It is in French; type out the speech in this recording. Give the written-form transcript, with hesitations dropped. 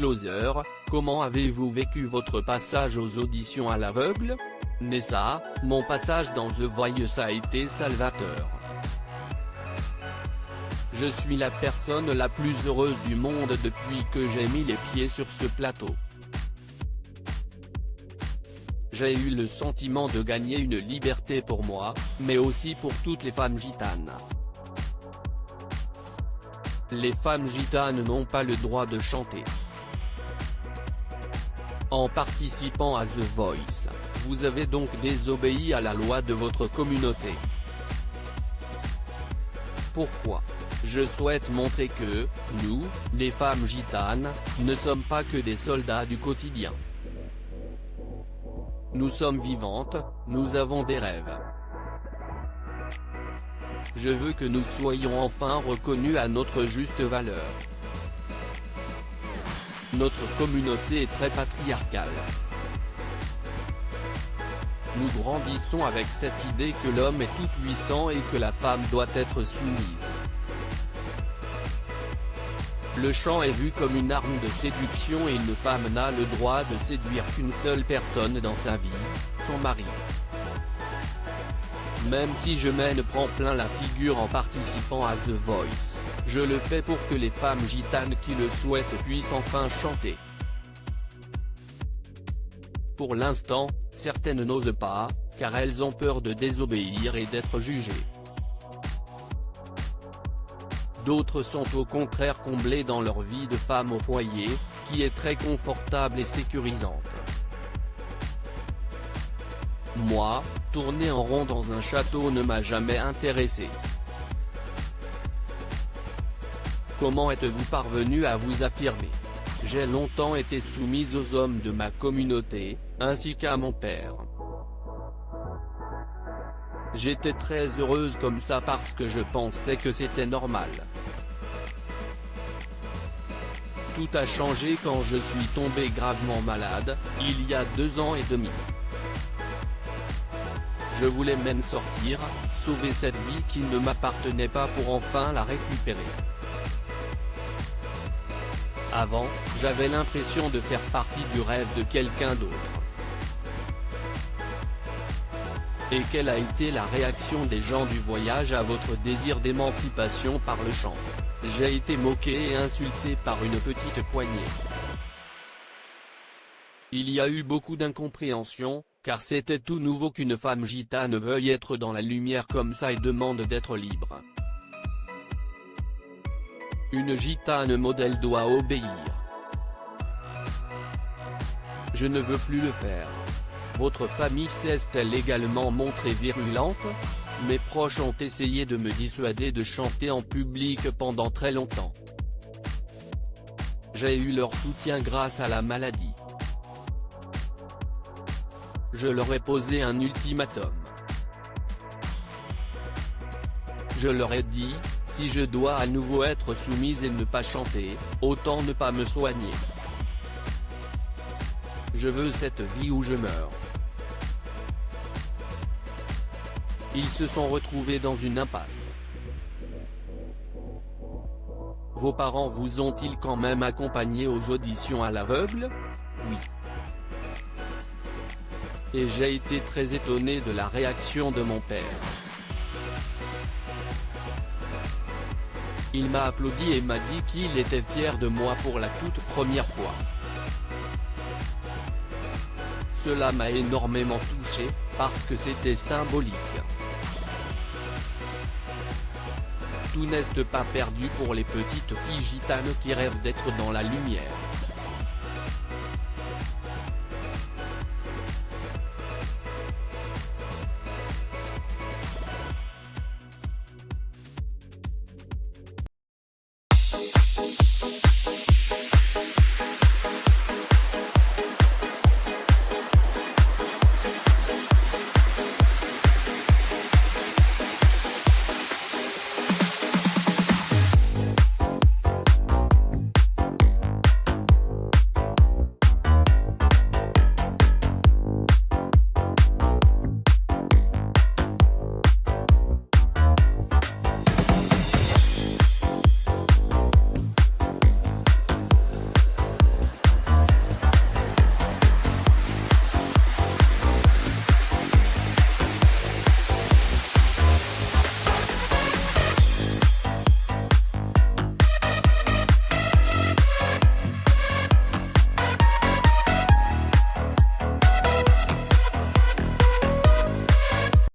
Closer, comment avez-vous vécu votre passage aux auditions à l'aveugle? Nessa, mon passage dans The Voice a été salvateur. Je suis la personne la plus heureuse du monde depuis que j'ai mis les pieds sur ce plateau. J'ai eu le sentiment de gagner une liberté pour moi, mais aussi pour toutes les femmes gitanes. Les femmes gitanes n'ont pas le droit de chanter. En participant à The Voice, vous avez donc désobéi à la loi de votre communauté. Pourquoi? Je souhaite montrer que, nous, les femmes gitanes, ne sommes pas que des soldats du quotidien. Nous sommes vivantes, nous avons des rêves. Je veux que nous soyons enfin reconnus à notre juste valeur. Notre communauté est très patriarcale. Nous grandissons avec cette idée que l'homme est tout puissant et que la femme doit être soumise. Le chant est vu comme une arme de séduction et une femme n'a le droit de séduire qu'une seule personne dans sa vie, son mari. Même si je m'en prends plein la figure en participant à The Voice, je le fais pour que les femmes gitanes qui le souhaitent puissent enfin chanter. Pour l'instant, certaines n'osent pas, car elles ont peur de désobéir et d'être jugées. D'autres sont au contraire comblées dans leur vie de femme au foyer, qui est très confortable et sécurisante. Moi, tourner en rond dans un château ne m'a jamais intéressé. Comment êtes-vous parvenu à vous affirmer? J'ai longtemps été soumise aux hommes de ma communauté, ainsi qu'à mon père. J'étais très heureuse comme ça parce que je pensais que c'était normal. Tout a changé quand je suis tombée gravement malade, il y a 2 ans et demi. Je voulais même sortir, sauver cette vie qui ne m'appartenait pas pour enfin la récupérer. Avant, j'avais l'impression de faire partie du rêve de quelqu'un d'autre. Et quelle a été la réaction des gens du voyage à votre désir d'émancipation par le chant? J'ai été moqué et insulté par une petite poignée. Il y a eu beaucoup d'incompréhension, car c'était tout nouveau qu'une femme gitane veuille être dans la lumière comme ça et demande d'être libre. Une gitane modèle doit obéir. Je ne veux plus le faire. Votre famille s'est-elle également montrée virulente? Mes proches ont essayé de me dissuader de chanter en public pendant très longtemps. J'ai eu leur soutien grâce à la maladie. Je leur ai posé un ultimatum. Je leur ai dit, si je dois à nouveau être soumise et ne pas chanter, autant ne pas me soigner. Je veux cette vie où je meurs. Ils se sont retrouvés dans une impasse. Vos parents vous ont-ils quand même accompagné aux auditions à l'aveugle? Oui. Et j'ai été très étonné de la réaction de mon père. Il m'a applaudi et m'a dit qu'il était fier de moi pour la toute première fois. Cela m'a énormément touché, parce que c'était symbolique. Tout n'est pas perdu pour les petites filles gitanes qui rêvent d'être dans la lumière.